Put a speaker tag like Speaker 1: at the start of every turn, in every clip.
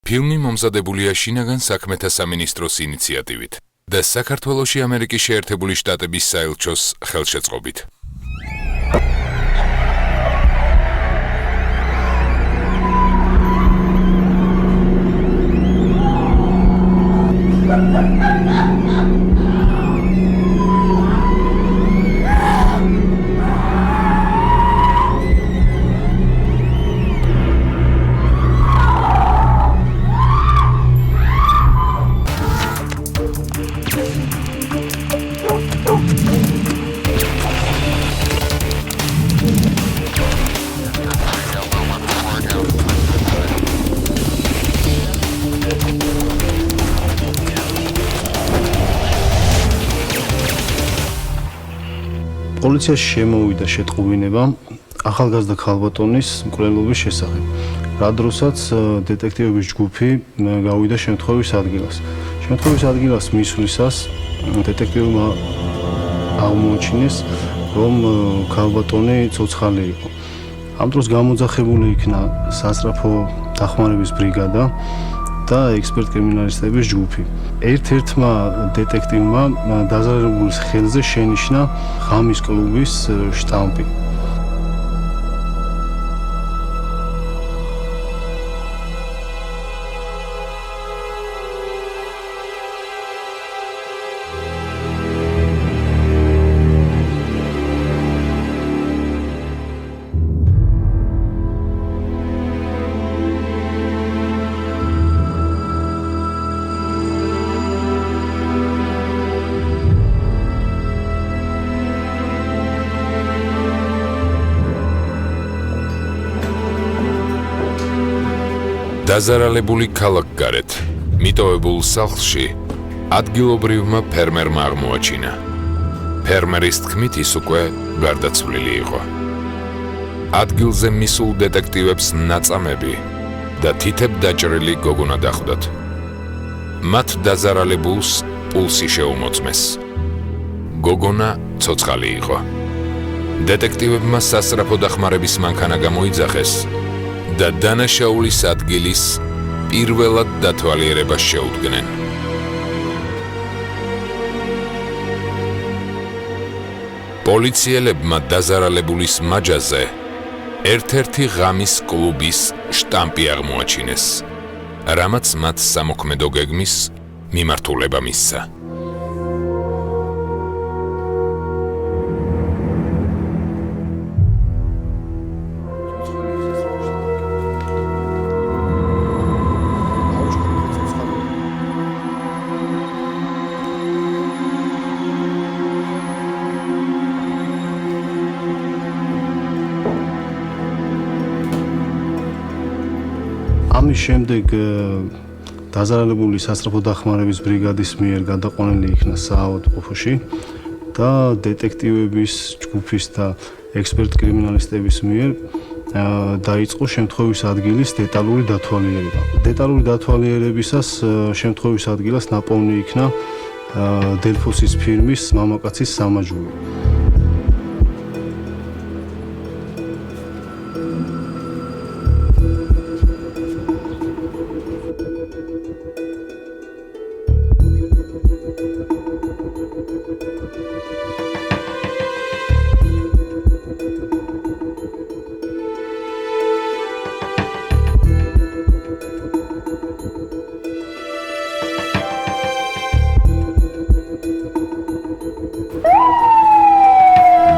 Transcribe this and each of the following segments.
Speaker 1: ფილმი მომზადებულია შინაგან საქმეთა სამინისტროს ინიციატივით და საქართველოში ამერიკის შეერთებული შტატების საელჩოს ხელშეწყობით.
Speaker 2: პოლიციაში შემოვიდა შეტყობინება ახალგაზრდა ქალბატონის მკვლელობის შესახებ. რა დროსაც დეტექტივების ჯგუფი გავიდა შემთხვევის ადგილას. შემთხვევის ადგილას მისვლისას დეტექტივმა აღმოაჩინეს, რომ ქალბატონი ცოცხალი იყო. ამ დროს გამოძახებული იქნა სასწრაფო დახმარების ბრიგადა და ექსპერტ-კრიმინალისტების ჯგუფი. ერთ-ერთმა დეტექტივმა დაზარალებულის ხელზე შენიშნა ღამის კლუბის შტამპი.
Speaker 1: დაზარალებული ქალაქგარეთ მიტოვებულ სახლში ადგილობრივმა ფერმერმა აღმოაჩინა. ფერმერის თქმით ის უკვე გარდაცვლილი იყო. ადგილზე მისულ დეტექტივებს ნაწამები და თითებ დაჭრილი გოგონა დახვდათ. მათ დაზარალებულს პულსი შეუმოწმეს. გოგონა ცოცხალი იყო. დეტექტივებმა სასწრაფო დახმარების მანქანა გამოიძახეს და დანაშაულის ადგილის პირველად დათვალიერებას შეუდგნენ. პოლიციელებმა დაზარალებულის მაჯაზე ერთ-ერთი ღამის კლუბის შტამპი აღმოაჩინეს, რამაც მათ სამოქმედო გეგმის მიმართულება მისცა.
Speaker 2: ამის შემდეგ დაზარალებული სასწრაფო დახმარების ბრიგადის მიერ გადაყვანილი იქნა საავადმყოფოში და დეტექტივების ჯგუფის და ექსპერტ-კრიმინალისტების მიერ დაიწყო შემთხვევის ადგილის დეტალური დათვალიერება. დეტალური დათვალიერებისას შემთხვევის ადგილას ნაპოვნი იქნა დელფოსის ფირმის მამაკაცის სამაჯური.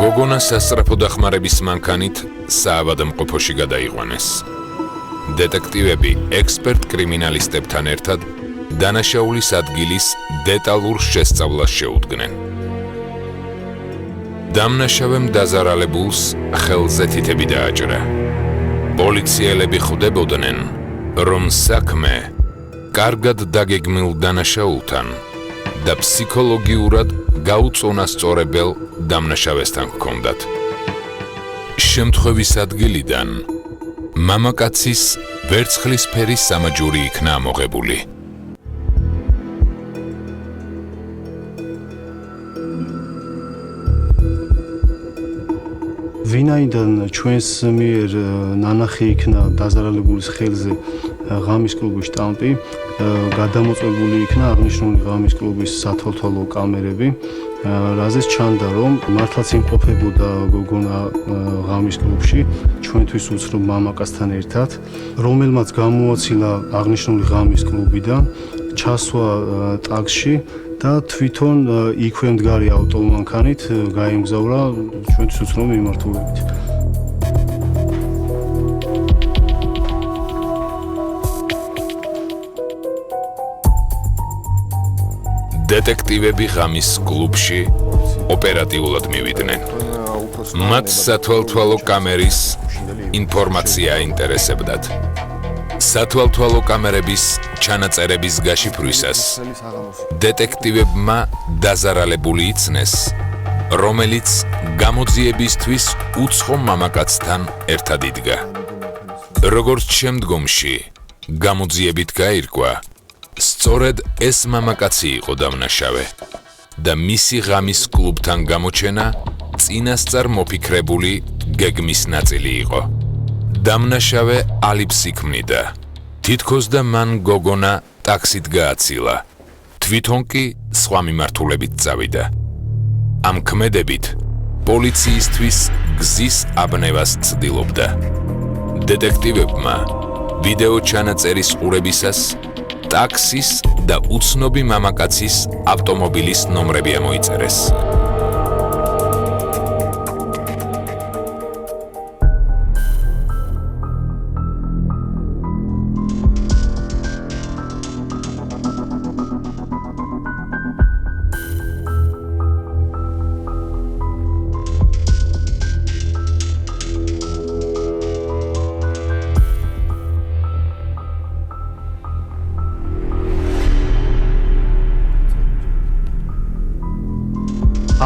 Speaker 2: გოგონა სასწრაფო დახმარების მანქანით საავადმყოფოში გადაიყვანეს. დეტექტივები ექსპერტ-კრიმინალისტებთან ერთად დანაშაულის ადგილის დეტალურ შესწავლას შეუდგნენ. დამნაშავემ დაზარალებულს ხელზე თითები დააჭრა. პოლიციელები ხვდებოდნენ, რომ საქმე კარგად დაგეგმილ დანაშაულთან და ფსიქოლოგიურად გაუწონასწორებელ დამნაშავესთან ჰქონდათ. შემთხვევის ადგილიდან მამაკაცის ვერცხლისფერი სამაჯური იქნა ამოღებული. ვინაიდან ჩვენს მიერ ნანახი იქნა დაზარალებულის ხელზე
Speaker 3: ღამის კლუბის შტამპი, გადამოწმებული იქნა აღნიშნული ღამის კლუბის სათვალთვალო კამერები, რაზეც ჩანდა, რომ მართლაც იმყოფებოდა გოგონა ღამის კლუბში ჩვენთვის უცნობ მამაკაცთან ერთად, რომელმაც გამოაცილა აღნიშნული ღამის კლუბიდან, ჩასვა ტაქსში და თვითონ იქვე მდგარი ავტომანქანით გაემგზავრა ჩვენთვის უცნობ მიმართულებით.
Speaker 2: დეტექტივები ღამის კლუბში ოპერატიულად მივიდნენ. მათ სათვალთვალო კამერის ინფორმაცია აინტერესებდათ. სათვალთვალო კამერების ჩანაწერების გაშიფრვისას დეტექტივებმა დაზარალებული იცნეს, რომელიც გამოძიებისთვის უცხო მამაკაცთან ერთად იდგა. როგორც შემდგომში გამოძიებით გაირკვა, სწორედ ეს მამაკაცი იყო დამნაშავე და მისი ღამის კლუბთან გამოჩენა წინასწარ მოფიქრებული გეგმის ნაწილი იყო. დამნაშავე ალიბს იქმნიდა. თითქოს და მან გოგონა ტაქსით გააცილა. თვითონ კი სხვა მიმართულებით წავიდა. ამ ქმედებით პოლიციისთვის გზის აბნევას ცდილობდა. დეტექტივებმა ვიდეო ჩანაწერის ყურებისას ტაქსის და უცნობი მამაკაცის ავტომობილის ნომრები ამოიწერეს.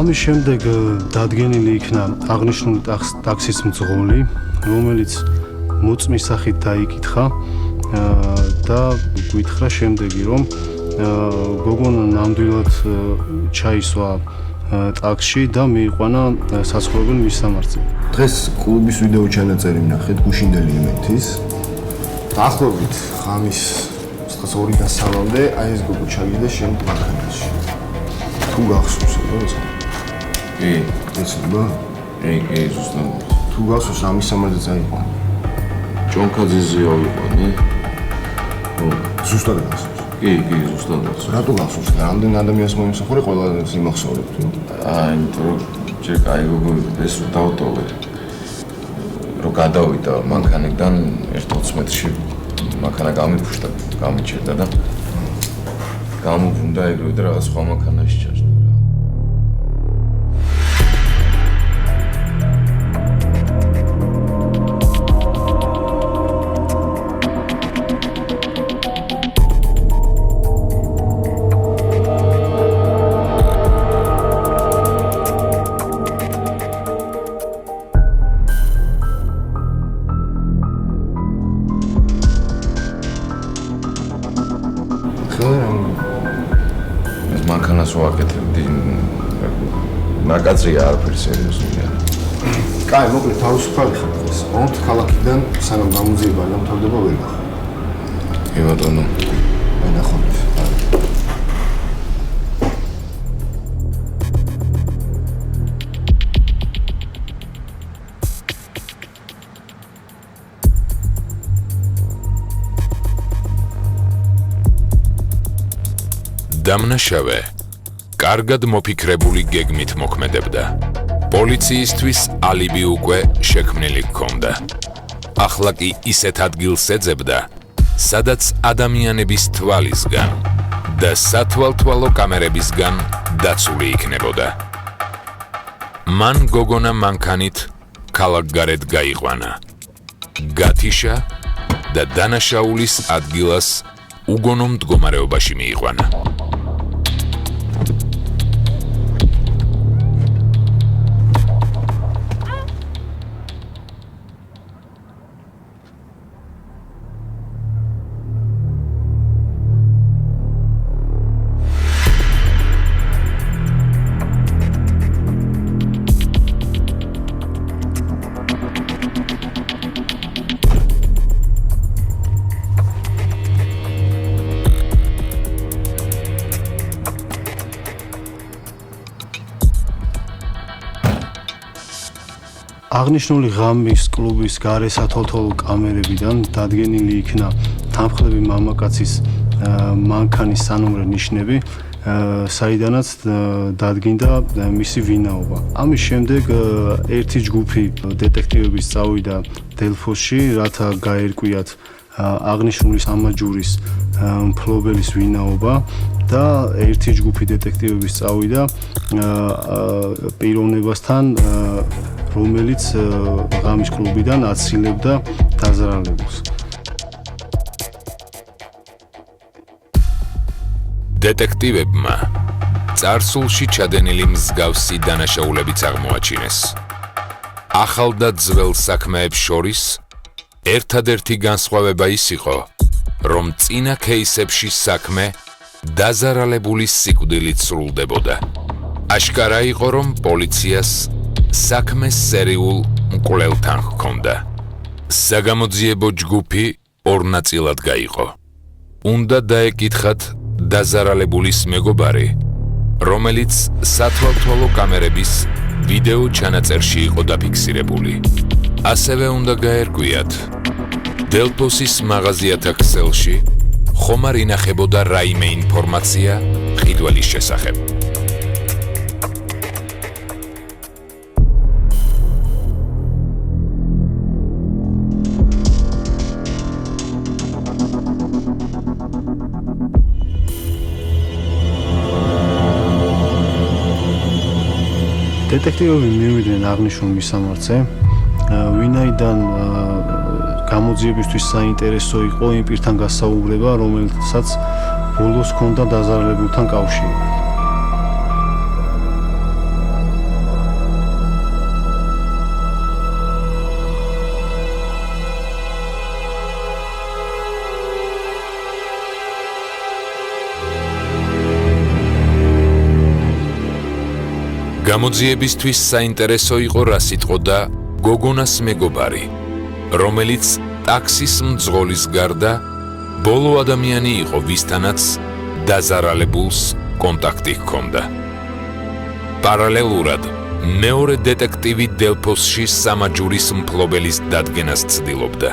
Speaker 3: ამის შემდეგ დადგენილი იქნა აღნიშნული ტაქსის მძღოლი, რომელიც მოწმის სახით დაიკითხა და გითხრა შემდეგი, რომ გოგონა ნამდვილად ჩაისვა ტაქსში და მიიყვანა საცხოვრებელ მისამართზე.
Speaker 4: დღეს კლუბის ვიდეო ჩანაწერი ვნახეთ გუშინდელი იმენთის. დაახლოებით ღამის 2-დან 3-მდე აი ეს გოგო ჩაგიდა შენ მანქანაში. თუ გახსოვს რა? კი, ეცნობა? კი, ზუსტად. თუ გახსოვს რა მისამართზე წაიყვანა?
Speaker 5: ჯონქაძეზე ავიყვანი.
Speaker 4: ზუსტად გახსოვს?
Speaker 5: კი, ზუსტად.
Speaker 4: რატო გახსოვს? რამდენ ადამიანს მოიმსახურე ყველა იმახსოვრებ თუ?
Speaker 5: იმიტომ რომ ჯერ კაი გოგო ეს რომ დავტოვე. რომ გადავიდა მანქანიდან 1-20 მეტრში მანქანა გამიფუშტა, გამიჭერდა და გამობრუნდა ეგრევე და რაღაც სხვა მანქანაში ჩაჭდა. ეს მანქანას ვაკეთებდი ნაკაცრია არაფერი სერიოზული არა.
Speaker 4: კაი, მოკლედ თავისუფალი ხარ დღეს. ორთ ქალაქიდან სანამ გამოძიება არ დამთავრდება ვერ ნახო.
Speaker 5: კი ბატონო.
Speaker 4: მე ნახოთ.
Speaker 2: დამნაშავე კარგად მოფიქრებული გეგმით მოქმედებდა. პოლიციისთვის ალიბი უკვე შექმნილი ჰქონდა. ახლა კი ისეთ ადგილს ეძებდა, სადაც ადამიანების თვალისგან და სათვალთვალო კამერებისგან დაცული იქნებოდა. მან გოგონა მანქანით ქალაქგარეთ გაიყვანა. გათიშა და დანაშაულის ადგილას უგონო მდგომარეობაში მიიყვანა.
Speaker 3: აღნიშნული ღამის კლუბის გარე სათვალთვალო კამერებიდან დადგენილი იქნა თანმხლები მამაკაცის მანქანის სანომრე ნიშნები, საიდანაც დადგინდა მისი ვინაობა. ამის შემდეგ ერთი ჯგუფი დეტექტივების წავიდა დელფოსში, რათა გაერკვიათ აღნიშნული სამაჯურის მფლობელის ვინაობა და ერთი ჯგუფი დეტექტივების წავიდა პიროვნებასთან, რომელიც ღამის კლუბიდან აცილებდა დაზარალებულს.
Speaker 2: დეტექტივებმა წარსულში ჩადენილი მსგავსი დანაშაულებიც აღმოაჩინეს. ახალ და ძველ საქმეებს შორის ერთადერთი განსხვავება ის იყო, რომ წინა кейსებში საქმე დაზარალებულის სიკვდილით სრულდებოდა. აშკარა იყო, რომ პოლიციას საქმე სერიულ მკვლელთან ჰქონდა. საგამოძიებო ჯგუფი ორ ნაწილად გაიყო. უნდა დაეკითხათ დაზარალებულის მეგობარი, რომელიც სათვალთვალო კამერების ვიდეო ჩანაწერში იყო დაფიქსირებული. ასევე უნდა გაერკვიათ, დელფოსის მაღაზიათა ქსელში ხომ არ ინახებოდა რაიმე ინფორმაცია მყიდველის შესახებ.
Speaker 3: დეტექტივები მივიდნენ აღნიშნულ მისამართზე, ვინაიდან გამოძიებისთვის საინტერესო იყო იმ პირთან გასაუბრება, რომელსაც ბოლოს ჰქონდა დაზარალებულთან კავშირი.
Speaker 2: გამოძიებისთვის საინტერესო იყო რა სიტყოდა გოგონას მეგობარი, რომელიც ტაქსის მძღოლის გარდა ბოლო ადამიანი იყო, ვისთანაც დაზარალებულს კონტაქტი ჰქონდა. პარალელურად მეორე დეტექტივი დელფოსში სამაჯურის მფლობელის დადგენას ცდილობდა.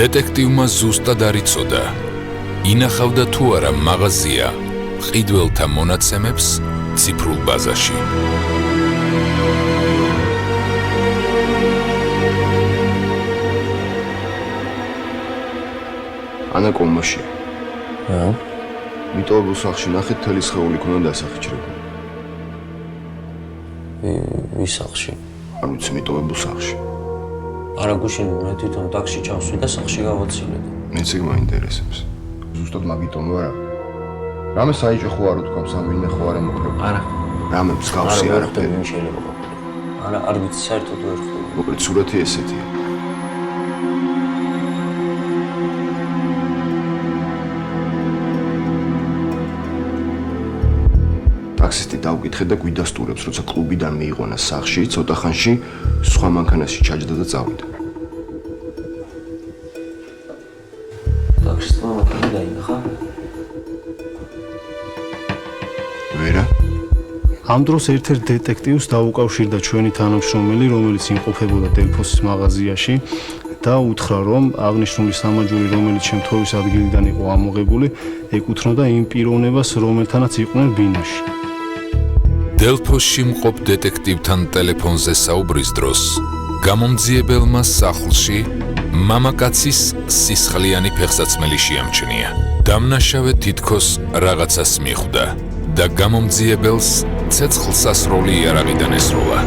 Speaker 2: დეტექტივმა ზუსტად არ იცოდა, ინახავდა თუ არა მაღაზია მყიდველთა მონაცემებს ციფრულ ბაზაში.
Speaker 4: ანა კომაშია. მიტოვებულ სახლში ნახეთ, თელი სხეული ქონდა დასახიჩრებული.
Speaker 6: ვის სახლში?
Speaker 4: არ ვიცი, მიტოვებულ სახლში.
Speaker 6: არა გუშინ მე თვითონ ტაქსში ჩავსვი და სახლში გავაცილე.
Speaker 4: მეც ეგ მაინტერესებს. ზუსტად მაგიტომ ვარა. რამე საიჭე ხო არ უთქვამს, ამ ვინმე ხო არ ემოქმედება.
Speaker 6: არა.
Speaker 4: რამე მსგავსი არაფერი.
Speaker 6: არ შეიძლება ყოფილიყო. არა, არ ვიცი საერთოდ ვერ ხვდები.
Speaker 4: მოკლედ სურათი ესეთია. ტაქსისტი დაუკითხე და გვიდასტურებს, როცა კლუბიდან მიიყვანა სახლში, ცოტა ხანში სხვა მანქანაში ჩაჯდა და წავიდა.
Speaker 6: ტაქსისტმა მანქანა დაინახა?
Speaker 4: ვერა?
Speaker 3: ამ დროს ერთ-ერთ დეტექტივს დაუკავშირდა ჩვენი თანამშრომელი, რომელიც იმყოფებოდა დელფოსის მაღაზიაში და უთხრა, რომ აღნიშნული სამაჯური, რომელიც შემთხვევის ადგილიდან იყო ამოღებული, ეკუთვნოდა იმ პიროვნებას, რომელთანაც იყვნენ ბინაში.
Speaker 2: დელფოსში მყოფ დეტექტივთან ტელეფონზე საუბრის დროს გამომძიებელმა სახლში მამაკაცის სისხლიანი ფეხსაცმელი შეამჩნია. დამნაშავე თითქოს რაღაცას მიხვდა და გამომძიებელს ცეცხლსასროლი იარაღიდან ესროლა.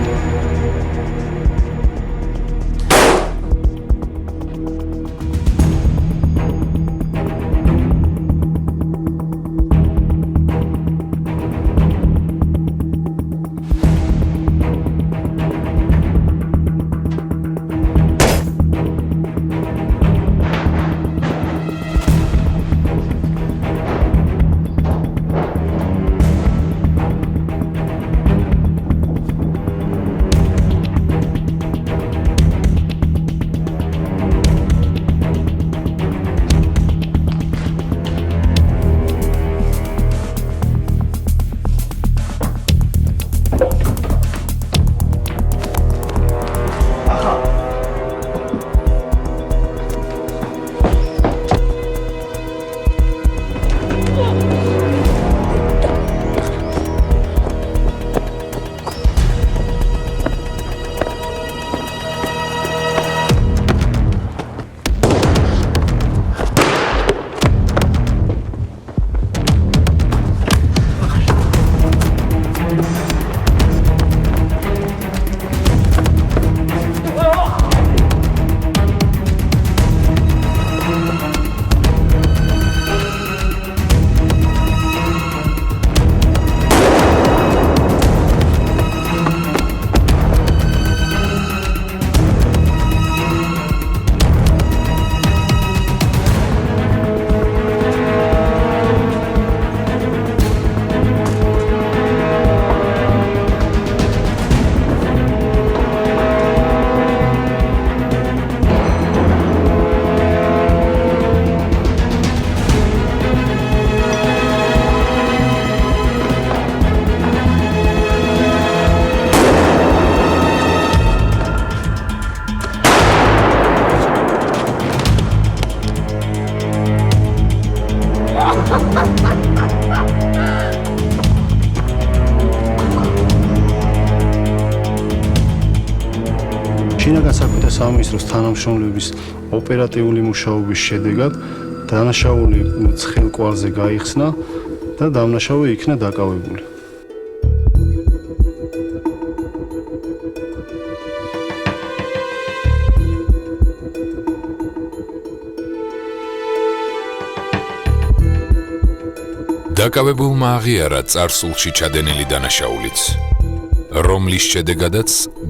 Speaker 3: სამინისტროს თანამშრომლების ოპერატიული მუშაობის შედეგად დანაშაული ცხელ კვარზე გაიხსნა და დამნაშავე იქნა დაკავებული.
Speaker 2: დაკავებულმა აღიარა წარსულში ჩადენილი დანაშაულიც, რომლის შედეგადაც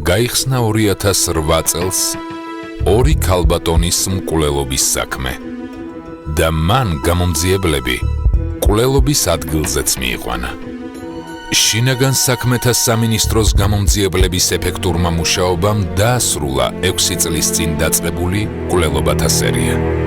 Speaker 2: გაიხსნა 2008 წელს 2 ქალბატონის მკვლელობის საქმე და მან გამომძიებლები მკვლელობის ადგილზეც მიიყვანა. შინაგან საქმეთა სამინისტროს გამომძიებლების ეფექტურმა მუშაობამ დაასრულა 6 წლის წინ დაწყებული მკვლელობათა სერია.